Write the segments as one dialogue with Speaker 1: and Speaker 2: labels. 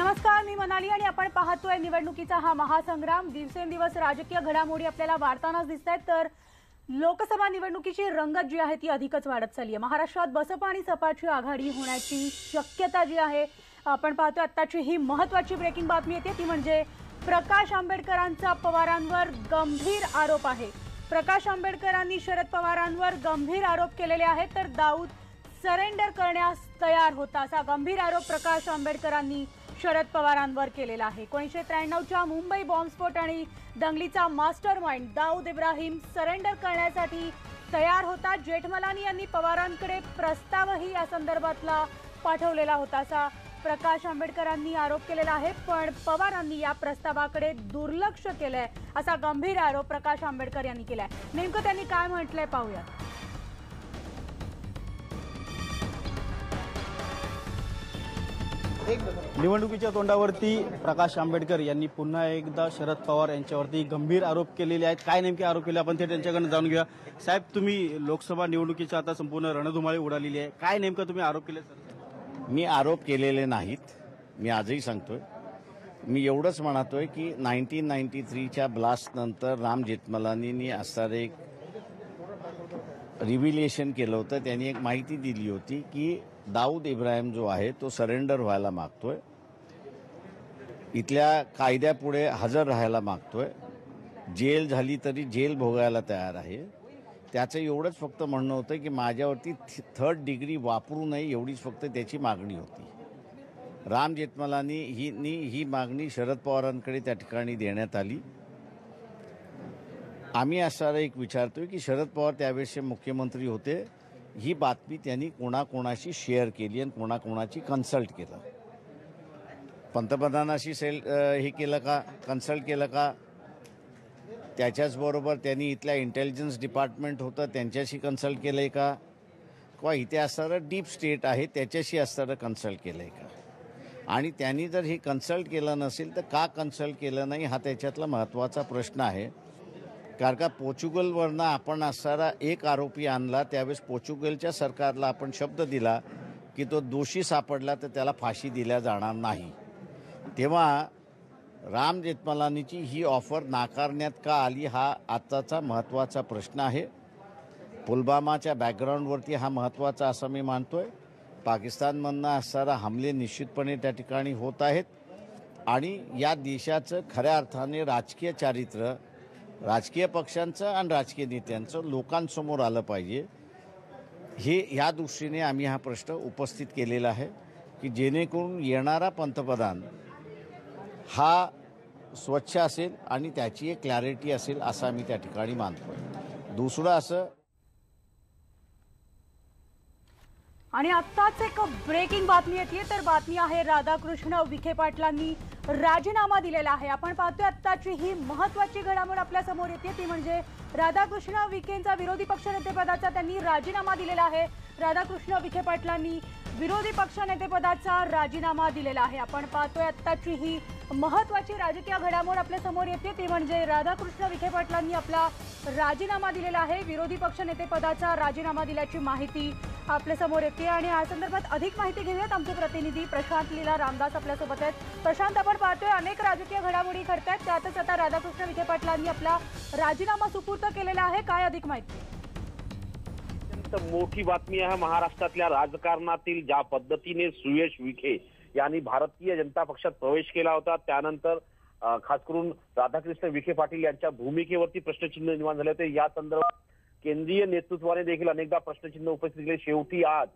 Speaker 1: नमस्कार, मी मनाली आणि आपण पाहतोय निवडणुकीचा हा महासंग्राम। दिवसेंदिवस राजकीय घडामोडी आपल्याला वाढताना दिसतायत, तर लोकसभा निवडणुकीची रंगत जी आहे ती अधिकच वाढत चालली आहे। महाराष्ट्रात बसपा आणि सपाची आघाडी होण्याची शक्यता जी आहे आपण पाहतोय। आत्ताची ही महत्त्वाची ब्रेकिंग बातमी येते ती म्हणजे प्रकाश आंबेडकरांचा पवारांवर गंभीर आरोप आहे। प्रकाश आंबेडकरांनी शरद पवारांवर गंभीर आरोप केलेले आहेत, तर दाऊद सरेंडर करण्यास तयार होता असा गंभीर आरोप प्रकाश आंबेडकरांनी शरद पवारांवर केलेला आहे। 1993च्या मुंबई बॉम्बस्फोट आणि दंगलीचा mastermind Dawood Ibrahim surrender करण्यासाठी तयार होता। जेठमलानी यांनी पवारांकडे प्रस्तावही या संदर्भातला पाठवलेला होता असा प्रकाश आंबेडकरांनी आरोप केलेला आहे, पण पवारांनी या प्रस्तावाकडे दुर्लक्ष केलंय असा गंभीर आरोप प्रकाश आंबेडकर यांनी केलाय। नेमकं त्यांनी काय म्हटलंय पाहूया।
Speaker 2: निवडणुकीच्या तोंडावरती प्रकाश आंबेडकर यांनी पुन्हा एकदा शरद पवार यांच्यावरती गंभीर आरोप केलेले आहेत। काय नेमके आरोप केले आपण ते त्यांच्याकडून जाणून घेऊया। साहेब, तुम्ही लोकसभा निवडणुकीचा आता संपूर्ण रणधुमाळी उडालेली आहे, काय नेमकं तुम्ही आरोप केले? सर,
Speaker 3: मी आरोप केलेले नाहीत, मी आजही सांगतोय। मी एवढंच म्हणतोय की 1993च्या ब्लास्ट नंतर राम जेठमलानींनी असं एक रिव्हिलेशन केलं होतं। त्यांनी एक माहिती दिली होती की दाऊद इब्राहिम जो आहे तो सरेंडर व्हायला मागतोय, इथल्या कायद्यापुढे हजर राहायला मागतोय, जेल झाली तरी जेल भोगायला तयार आहे। त्याचं एवढंच फक्त म्हणणं होतं की माझ्यावरती 3rd डिग्री वापरू नये, एवढीच फक्त त्याची मागणी होती। राम जेठमलानी ही मागणी शरद पवारांकडे त्या ठिकाणी देण्यात आली। आम्ही असा एक विचारतोय की शरद पवार त्यावेळेसचे मुख्यमंत्री होते, ही बातमी त्यांनी कोणाकोणाशी शेअर केली आणि कोणाकोणाची कन्सल्ट केलं? पंतप्रधानाशी हे केलं का, कन्सल्ट केलं का? त्याच्याचबरोबर त्यांनी इथल्या इंटेलिजन्स डिपार्टमेंट होतं त्यांच्याशी कन्सल्ट केलंय का? किंवा इथे असणारं डीप स्टेट आहे त्याच्याशी असणारं कन्सल्ट केलंय का? आणि त्यांनी जर हे कन्सल्ट केलं नसेल तर का कन्सल्ट केलं नाही, हा त्याच्यातला महत्त्वाचा प्रश्न आहे। कारण का पोर्चुगलवरनं आपण असणारा एक आरोपी आणला, त्यावेळेस पोर्चुगलच्या सरकारला आपण शब्द दिला की तो दोषी सापडला तर त्याला फाशी दिल्या जाणार नाही। तेव्हा राम जेठमलानीची ही ऑफर नाकारण्यात का आली, हा आजचा महत्त्वाचा प्रश्न आहे। पुलवामाच्या बॅकग्राऊंडवरती हा महत्त्वाचा असं मी मानतोय। पाकिस्तानमधनं असणारा हमले निश्चितपणे त्या ठिकाणी होत आहेत आणि या देशाचं खऱ्या अर्थाने राजकीय चारित्र्य राजकीय पक्षांचं आणि राजकीय नेत्यांचं लोकांसमोर आलं पाहिजे। ह्या दृष्टीने आम्ही हा प्रश्न उपस्थित केलेला आहे की जेणेकरून येणारा पंतप्रधान हा स्वच्छ असेल आणि त्याची एक क्लॅरिटी असेल असं आम्ही त्या ठिकाणी मानतो। दुसरं असं,
Speaker 1: आणि आत्ताच एक ब्रेकिंग बातमी येते, तर बातमी आहे राधाकृष्ण विखे पाटलांनी राजीनामा दिलेला आहे। आपण पाहतोय आत्ताची ही महत्त्वाची घडामोड आपल्या समोर येते ती म्हणजे राधाकृष्ण विखेंचा विरोधी पक्षनेतेपदाचा त्यांनी राजीनामा दिलेला आहे। राधाकृष्ण विखे पाटलांनी विरोधी पक्षनेतेपदाचा राजीनामा दिलेला आहे। आपण पाहतोय आत्ताची ही महत्त्वाची राजकीय घडामोड आपल्या समोर येते ती म्हणजे राधाकृष्ण विखे पाटलांनी आपला राजीनामा दिलेला आहे। विरोधी पक्षनेतेपदाचा राजीनामा दिल्याची माहिती आपल्या समोर येते आणि या संदर्भात अधिक माहिती घेऊयात। आमचे प्रतिनिधी प्रशांत लीला रामदास आपल्यासोबत आहेत। प्रशांत, आपण पाहतोय अनेक राजकीय घडामोडी घडतायत, त्यातच आता राधाकृष्ण विखे पाटलांनी आपला राजीनामा सुपूर्द केलेला आहे, काय अधिक माहिती?
Speaker 4: अत्यंत मोठी बातमी आहे महाराष्ट्रातल्या राजकारणातील। ज्या पद्धतीने सुयश विखे यांनी भारतीय जनता पक्षात प्रवेश केला होता, त्यानंतर खास करून राधाकृष्ण विखे पाटील यांच्या भूमिकेवरती प्रश्नचिन्ह निर्माण झाले होते। या संदर्भात केंद्रीय नेतृत्वाने देखील अनेकदा प्रश्नचिन्ह उपस्थित केले। शेवटी आज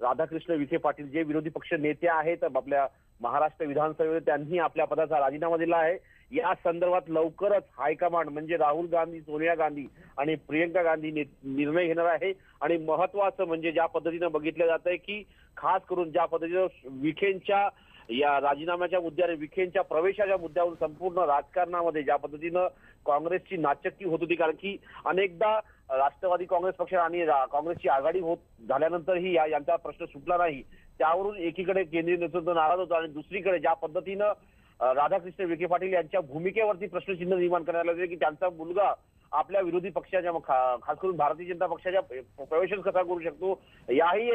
Speaker 4: राधाकृष्ण विखे पाटील जे विरोधी पक्ष नेते आहेत आपल्या महाराष्ट्र विधानसभेमध्ये, त्यांनी आपल्या पदाचा राजीनामा दिला आहे। या संदर्भात लवकरच हायकमांड म्हणजे राहुल गांधी, सोनिया गांधी आणि प्रियंका गांधी निर्णय घेणार आहे। आणि महत्वाचं म्हणजे ज्या पद्धतीनं बघितलं जात आहे की खास करून ज्या पद्धतीनं विखेंच्या या राजीनाम्याच्या मुद्द्याने, विखेंच्या प्रवेशाच्या मुद्द्यावरून संपूर्ण राजकारणामध्ये ज्या पद्धतीनं काँग्रेसची नाचक्की होत होती, कारण की अनेकदा राष्ट्रवादी काँग्रेस पक्ष आणि काँग्रेसची आघाडी होत झाल्यानंतरही यांचा प्रश्न सुटला नाही, त्यावरून एकीकडे केंद्रीय नेतृत्व नाराज होतं आणि दुसरीकडे ज्या पद्धतीनं राधाकृष्ण विखे पाटील यांच्या भूमिकेवरती प्रश्नचिन्ह निर्माण करण्यात आले की त्यांचा मुलगा आपल्या विरोधी पक्षाच्या खास करून भारतीय जनता पक्षाच्या प्रवेश कसा करू शकतो, याही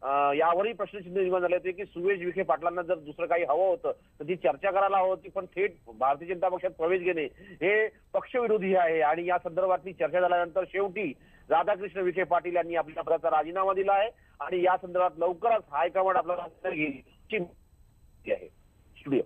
Speaker 4: यावरही प्रश्नचिन्ह निर्माण झाले होते की सुरेश विखे पाटलांना जर दुसरं काही हवं होतं तर ती चर्चा करायला हवी होती, पण थेट भारतीय जनता पक्षात प्रवेश घेणे हे पक्षविरोधी आहे. आणि या संदर्भातली चर्चा झाल्यानंतर शेवटी राधाकृष्ण विखे पाटील यांनी आपल्या पदाचा राजीनामा दिला आहे आणि या संदर्भात लवकरच हायकमांड आपला निर्णय घेईल आहे. स्टुडिओ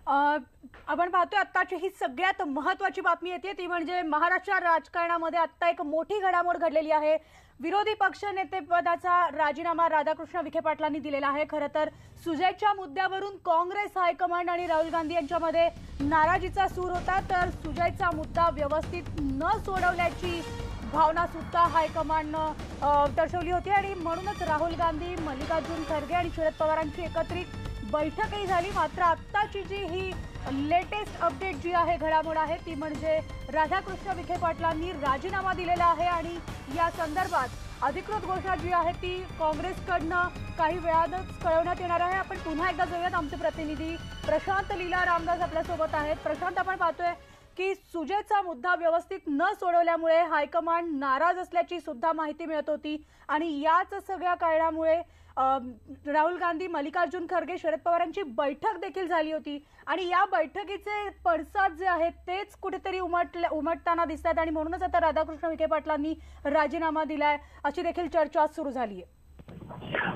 Speaker 1: आपण पाहतोय आत्ताची ही सगळ्यात महत्वाची बातमी येते ती म्हणजे महाराष्ट्र राजकारणामध्ये आता एक मोठी घडामोड घडलेली आहे. विरोधी पक्ष नेतेपदाचा राजीनामा राधाकृष्ण विखे पाटलांनी दिलेला आहे. खरं तर सुजयच्या मुद्द्यावरून काँग्रेस हायकमांड आणि राहुल गांधी यांच्यामध्ये नाराजीचा सूर होता, तर सुजयचा मुद्दा व्यवस्थित न सोडवल्याची भावना सुद्धा हायकमांडनं दर्शवली होती आणि म्हणूनच राहुल गांधी, मल्लिकार्जुन खरगे आणि शरद पवारांची एकत्रित बैठकही झाली. मात्र आत्ताची जी ही लेटेस्ट अपडेट जी आहे, घडामोड आहे, ती म्हणजे राधाकृष्ण विखे पाटलांनी राजीनामा दिलेला आहे आणि या संदर्भात अधिकृत घोषणा जी आहे ती काँग्रेसकडनं काही वेळातच कळवण्यात येणार आहे. आपण पुन्हा एकदा जाऊयात. आमचे प्रतिनिधी प्रशांत लीला रामदास आपल्यासोबत आहेत. प्रशांत, आपण पाहतोय की सुजयचा मुद्दा व्यवस्थित न सोडवल्यामुळे हायकमांड नाराज असल्याची सुद्धा माहिती मिळत होती आणि याच सगळ्या कारणामुळे राहुल गांधी, मल्लिकार्जुन खरगे, शरद पवारांची बैठक देखील झाली होती आणि या बैठकीचे पडसाद जे आहेत तेच कुठेतरी उमटताना दिसत आहेत आणि म्हणूनच आता राधाकृष्ण विखे पाटलांनी राजीनामा दिलाय अशी देखील चर्चा सुरू झाली आहे.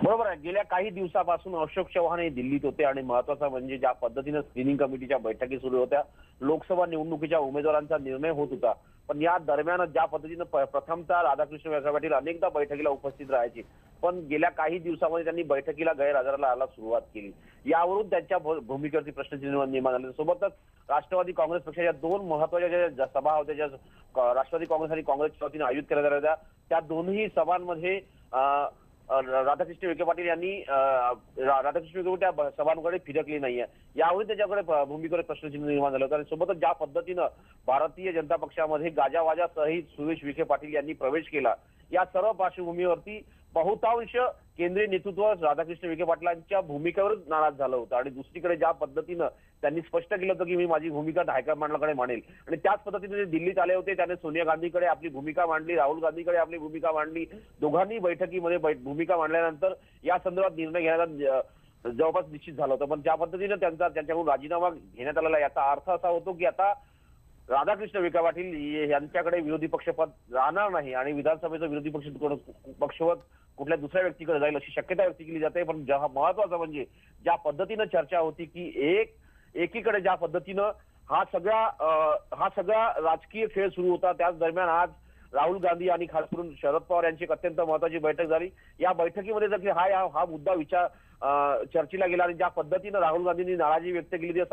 Speaker 4: बरोबर आहे. गेल्या काही दिवसापासून अशोक चव्हाण हे दिल्लीत होते आणि महत्वाचं म्हणजे ज्या पद्धतीने स्क्रीनिंग कमिटीच्या बैठकी सुरू होत्या, लोकसभा निवडणुकीच्या उमेदवारांचा निर्णय होत होता, पण या दरम्यान ज्या पद्धतीनं प्रथमतः राधाकृष्ण विखे पाटील अनेकदा बैठकीला उपस्थित राहायचे, पण गेल्या काही दिवसामध्ये त्यांनी बैठकीला गैरहजेरीला सुरुवात केली. यावरून त्यांच्या भूमिकेवरती प्रश्नचिन्ह निर्माण झाले. सोबतच राष्ट्रवादी काँग्रेस पक्षाच्या दोन महत्वाच्या ज्या सभा होत्या, ज्या राष्ट्रवादी काँग्रेस आणि काँग्रेसच्या वतीने आयोजित करण्यात आल्या होत्या, त्या दोन्ही सभांमध्ये राधाकृष्ण विखे पाटील यांनी राधाकृष्ण विखे त्या सभांकडे फिरकली नाहीये. यावेळी त्याच्याकडे भूमिकेवर प्रश्नचिन्ह निर्माण झालं होतं आणि सोबतच ज्या पद्धतीनं भारतीय जनता पक्षामध्ये गाजावाजा सहित सुरेश विखे पाटील यांनी प्रवेश केला, या सर्व पार्श्वभूमीवरती बहुतांश केंद्रीय नेतृत्व राधाकृष्ण विखे पाटलांच्या भूमिकेवर नाराज झालं होतं आणि दुसरीकडे ज्या पद्धतीनं त्यांनी स्पष्ट केलं होतं की मी माझी भूमिका हायकमांडकडे मांडेल आणि त्याच पद्धतीने ते दिल्लीत आले होते. त्याने सोनिया गांधीकडे आपली भूमिका मांडली, राहुल गांधीकडे आपली भूमिका मांडली. दोघांनी बैठकीमध्ये भूमिका मांडल्यानंतर या संदर्भात निर्णय घेण्याचा जवळपास निश्चित झालं होतं. पण ज्या पद्धतीनं त्यांच्याकडून राजीनामा घेण्यात आलेला याचा अर्थ असा होतो की आता राधाकृष्ण विखे पाटील यांच्याकडे विरोधी पक्षपद राहणार नाही आणि विधानसभेचं विरोधी पक्षपद कुठल्या दुसऱ्या व्यक्तीकडे जाईल अशी शक्यता व्यक्त केली जाते. पण महत्वाचं म्हणजे ज्या पद्धतीनं चर्चा होती की एकीकडे ज्या पद्धतीनं हा सगळा राजकीय खेळ सुरू होता, त्याच दरम्यान आज राहुल गांधी आणि खास करून शरद पवार यांची एक अत्यंत महत्वाची बैठक झाली. या बैठकीमध्ये जर हा मुद्दा चर्चेला गेला आणि ज्या पद्धतीनं राहुल गांधींनी नाराजी व्यक्त केली ती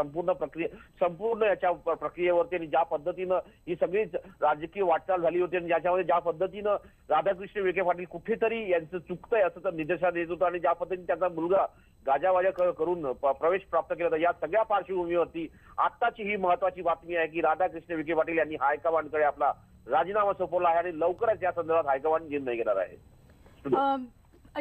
Speaker 4: संपूर्ण याच्या प्रक्रियेवरती आणि ज्या पद्धतीनं ही सगळी राजकीय वाटचाल झाली होती आणि ज्याच्यामध्ये ज्या पद्धतीनं राधाकृष्ण विखे पाटील कुठेतरी यांचं चुकतंय असं तर निदर्शनास येत होतं आणि ज्या पद्धतीने त्यांचा मुलगा गाजावाजा करून प्रवेश प्राप्त केला होता, या सगळ्या पार्श्वभूमीवरती आत्ताची ही महत्वाची बातमी आहे की राधाकृष्ण विखे पाटील यांनी हायकमांडकडे आपला राजीनामा सोपवला आहे आणि लवकरच या संदर्भात हायकमांड निर्णय घेणार आहे.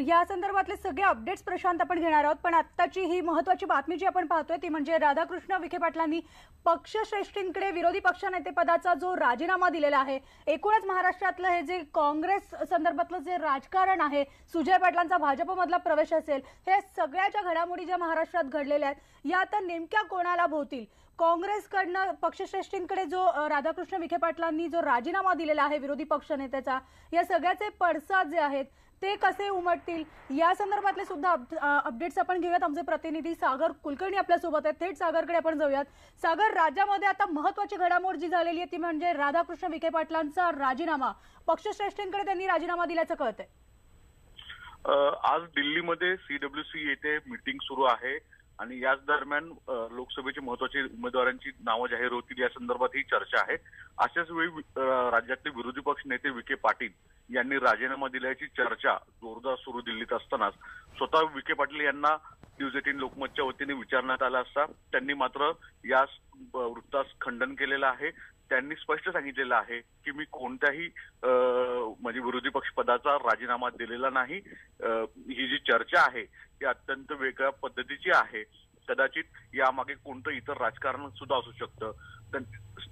Speaker 1: या संदर्भातले सगळे अपडेट्स प्रशांत आपण घेणार आहोत, पण आत्ताची ही महत्वाची बातमी जी आपण पाहतोय ती म्हणजे राधाकृष्ण विखे पाटलांनी पक्षश्रेष्ठींकडे विरोधी पक्षनेतेपदाचा जो राजीनामा दिलेला आहे. एकूणच महाराष्ट्रातलं हे जे काँग्रेस संदर्भातलं जे राजकारण आहे, सुजय पाटलांचा भाजपमधला प्रवेश असेल, हे सगळ्याच्या घडामोडी ज्या महाराष्ट्रात घडलेल्या आहेत या आता नेमक्या कोणाला भोवतील? काँग्रेसकडनं पक्षश्रेष्ठींकडे जो राधाकृष्ण विखे पाटलांनी जो राजीनामा दिलेला आहे विरोधी पक्षनेत्याचा, या सगळ्याचे पडसाद जे आहेत ते कसे उमटतील या संदर्भातले सुद्धा अपडेट्स आपण घेऊयात. आमचे प्रतिनिधी सागर कुलकर्णी आपल्यासोबत आहेत. थेट सागरकडे आपण जाऊयात. सागर, राज्यामध्ये आता महत्वाची घडामोड जी झालेली आहे ती म्हणजे राधाकृष्ण विखे पाटलांचा राजीनामा. पक्षश्रेष्ठींकडे त्यांनी राजीनामा दिल्याचं कळतंय.
Speaker 5: आज दिल्लीमध्ये CWC येथे मीटिंग सुरू आहे आणि याच दरम्यान लोकसभेचे महत्वाचे उमेदवारांची नावं जाहीर होतील या संदर्भात ही चर्चा आहे. अशाच वेळी राज्यातले विरोधी पक्ष नेते विखे पाटील यांनी राजीनामा दिल्याची चर्चा जोरदार सुरू दिल्लीत असतानाच स्वतः विखे पाटील यांना न्यूज 18 लोकमतच्या वतीने विचारण्यात आलं असता त्यांनी मात्र या वृत्तास खंडन केलेलं आहे. त्यांनी स्पष्ट सांगितलेलं आहे की मी कोणत्याही म्हणजे विरोधी पक्ष पदाचा राजीनामा दिलेला नाही. ही जी चर्चा आहे ही अत्यंत वेगळ्या पद्धतीची आहे. कदाचित यामागे कोणतं इतर राजकारण सुद्धा असू शकतं.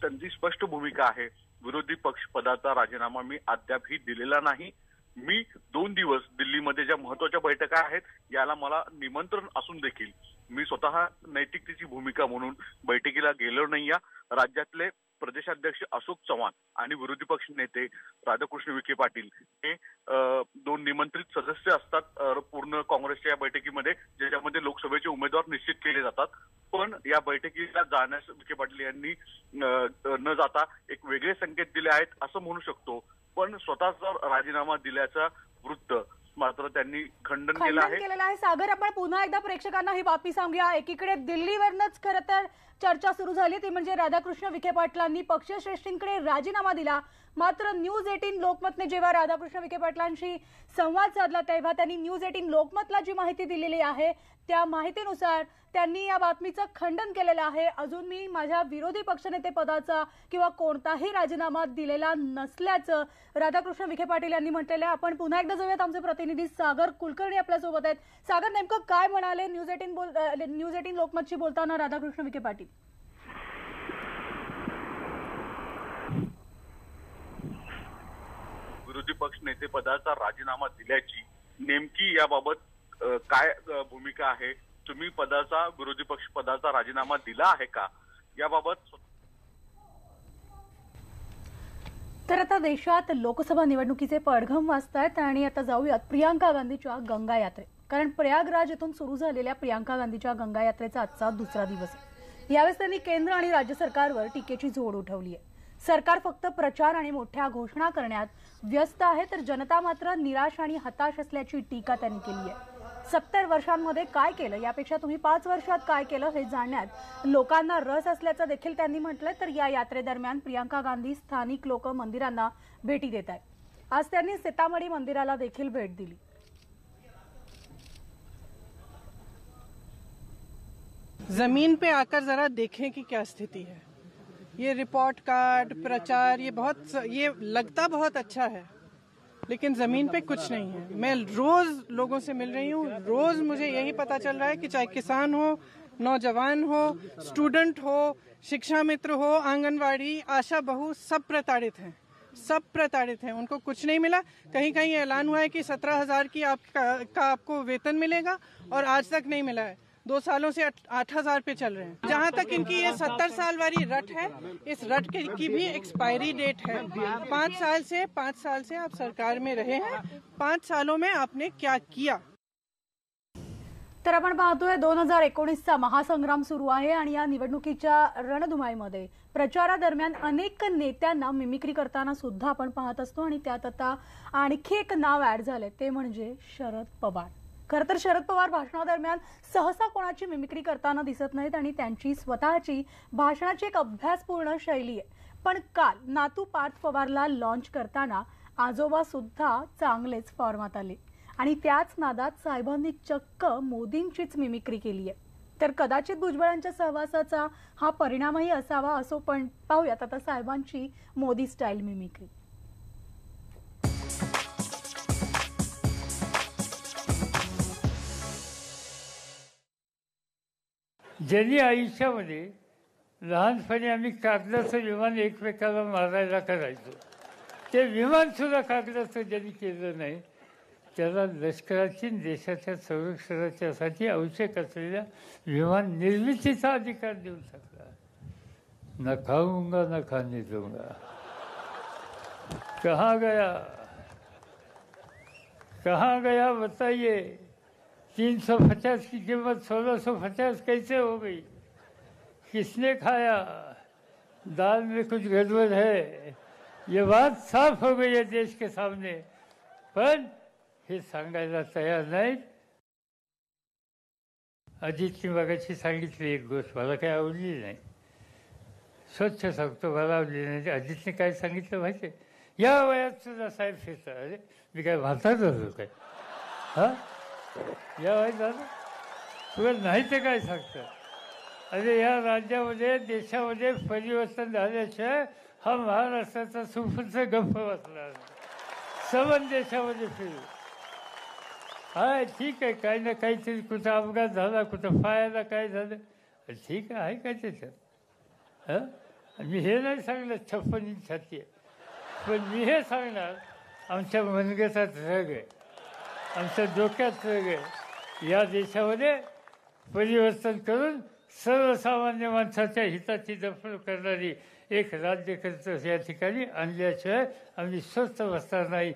Speaker 5: त्यांची स्पष्ट भूमिका आहे, विरोधी पक्ष पदाचा राजीनामा मी अद्यापही दिलेला नाही. मी 2 दिवस दिल्लीमध्ये ज्या महत्वाच्या बैठका आहेत याला मला निमंत्रण असून देखील मी स्वतः नैतिकतेची भूमिका म्हणून बैठकीला गेलो नाही. राज्यातले प्रदेशाध्यक्ष अशोक चव्हाण आणि विरोधी पक्ष नेते राधाकृष्ण विखे पाटील हे 2 निमंत्रित सदस्य असतात पूर्ण काँग्रेसच्या या बैठकीमध्ये, ज्याच्यामध्ये लोकसभेचे उमेदवार निश्चित केले जातात. पण या बैठकीला जाण्यास विखे पाटील यांनी न जाता एक वेगळे संकेत दिले आहेत असं म्हणू शकतो. पण स्वतःचा राजीनामा दिल्याचा वृत्त मात्र त्यांनी खंडन केलं आहे.
Speaker 1: सागर, आपण पुन्हा एकदा प्रेक्षकांना ही बातमी सांगूया. एकीकडे दिल्लीवरनच खरं तर चर्चा सुरू झाली, ती म्हणजे राधाकृष्ण विखे पाटलांनी पक्षश्रेष्ठींकडे राजीनामा दिला. मात्र न्यूज 18 लोकमतने जेव्हा राधाकृष्ण विखे पाटलांशी संवाद साधला तेव्हा त्यांनी न्यूज 18 लोकमतला जी माहिती दिलेली आहे त्या माहितीनुसार त्यांनी या बातमीचं खंडन केलेलं आहे. अजून मी माझ्या विरोधी पक्षनेते पदाचा किंवा कोणताही राजीनामा दिलेला नसल्याचं राधाकृष्ण विखे पाटील यांनी म्हटलेलं आहे. आपण पुन्हा एकदा जाऊयात. आमचे प्रतिनिधी सागर कुलकर्णी आपल्यासोबत आहेत. सागर, नेमकं काय म्हणाले न्यूज 18 लोकमतशी बोलताना राधाकृष्ण विखे पाटील?
Speaker 5: विरोधी पक्ष नेते पदाचा राजीनामा दिल्याची नेमकी याबाबत काय भूमिका आहे? तुम्ही विरोधी पक्ष पदाचा राजीनामा दिला आहे का याबाबत?
Speaker 1: तर आता देशात लोकसभा निवडणुकीचे पडघम वाजतायत आणि आता जाऊयात प्रियांका गांधीच्या गंगा यात्रे. कारण प्रयागराज येथून सुरू झालेल्या प्रियांका गांधीच्या गंगा यात्रेचा आजचा दुसरा दिवस आहे. यावेळेस त्यांनी केंद्र आणि राज्य सरकारवर टीकेची झोड उठवली आहे. सरकार फक्त प्रचार आणि मोठ्या घोषणा करण्यात व्यस्त आहे, तर जनता मात्र निराश आणि हताश असल्याची टीका त्यांनी केली आहे. 70 वर्षांमध्ये काय केलं यापेक्षा तुम्ही 5 वर्षात काय केलं हे जाणण्यात लोकांना रस असल्याचं देखील त्यांनी म्हटलंय. तर या यात्रेदरम्यान प्रियांका गांधी स्थानिक लोक मंदिरांना भेटी देत आहेत. आज त्यांनी सीतामढी मंदिराला देखील भेट दिली.
Speaker 6: जमीन पे आकर जरा देखें कि क्या स्थिति है. ये रिपोर्ट कार्ड प्रचार ये लगता बहुत अच्छा है, लेकिन जमीन पे कुछ नहीं है. मैं रोज लोगों से मिल रही हूँ. रोज मुझे यही पता चल रहा है कि चाहे किसान हो, नौजवान हो, स्टूडेंट हो, शिक्षा मित्र हो, आंगनवाड़ी, आशा बहू, सब प्रताड़ित हैं. उनको कुछ नहीं मिला. कहीं कहीं ऐलान हुआ है कि 17,000 की आपको वेतन मिलेगा और आज तक नहीं मिला है. 2 सालों से 8,000 पे चल रहे हैं. जहाँ तक इनकी ये 70 साल वाली रट है, इस रट की भी एक्सपायरी डेट है. 5 साल से आप सरकार में रहे हैं. 5 सालों में आपने क्या किया?
Speaker 1: तर आपण पाहतोय 2019चा महासंग्राम सुरू आहे आणि या निवडणुकीच्या रणधुमाळीमध्ये प्रचारादरम्यान अनेक नेत्यांना मिमिक्री करताना सुद्धा आपण पाहत असतो. आणि त्यात आता आणखी एक नाव ऍड झाले, ते म्हणजे शरद पवार. खरं तर शरद पवार भाषणादरम्यान सहसा कोणाची मिमिक्री करताना दिसत नाहीत आणि त्यांची स्वतःची भाषणाची एक अभ्यासपूर्ण शैली आहे. पण काल नातू पार्थ पवारला लॉन्च करताना आजोबा सुद्धा चांगलेच फॉर्मात आले आणि त्याच नादात साहेबांनी चक्क मोदींचीच मिमिक्री केली आहे. तर कदाचित भुजबळांच्या सहवासाचा हा परिणामही असावा असो. पण पाहूयात आता साहेबांची मोदी स्टाईल मिमिक्री.
Speaker 7: ज्यांनी आयुष्यामध्ये लहानपणी आम्ही कागदाचं विमान एकमेकाला मारायला करायचो, ते विमानसुद्धा कागदाचं ज्यांनी केलं नाही त्याला लष्कराची देशाच्या संरक्षणाच्यासाठी आवश्यक असलेल्या विमान निर्मितीचा अधिकार देऊ शकला. न खाऊंगा न खाने दूंगा. कहाँ गया बताइए. 350 की कीमत 1650 कैसे हो गई? किसने खाया? दाल में कुछ गड़बड़ है. ये बात साफ हो गई है देश के सामने. पण हे सांगायला तयार नाहीत. अजितने मगाशी सांगितली एक गोष्ट मला काही आवडली नाही. स्वच्छ सांगतो, मला आवडली नाही. अजितने काय सांगितलं माहिती आहे? या वयात सुद्धा साहेब फिरतात. अरे मी काय म्हातारा झालो काय? हा या वयात झालं तुला नाही ते काय सांगतं? अरे या राज्यामध्ये देशामध्ये परिवर्तन झाल्याशिवाय हा महाराष्ट्राचा सुपूर्त गप्प बसला. सबंध देशामध्ये फिरू. हाय ठीक आहे, काही ना काहीतरी कुठं अपघात झाला, कुठं पायाला काय झालं, ठीक आहे काय त्याच्यात? हां मी हे नाही सांगलं 56 इंच छाती आहे, पण मी हे सांगणार आमच्या मनगटात रग आहे, आमच्या डोक्यात रग आहे. या देशामध्ये परिवर्तन करून सर्वसामान्य माणसाच्या हिताची जपणूक करणारी एक राज्यकर्ते या ठिकाणी आणल्याशिवाय आम्ही स्वस्थ बसणार नाही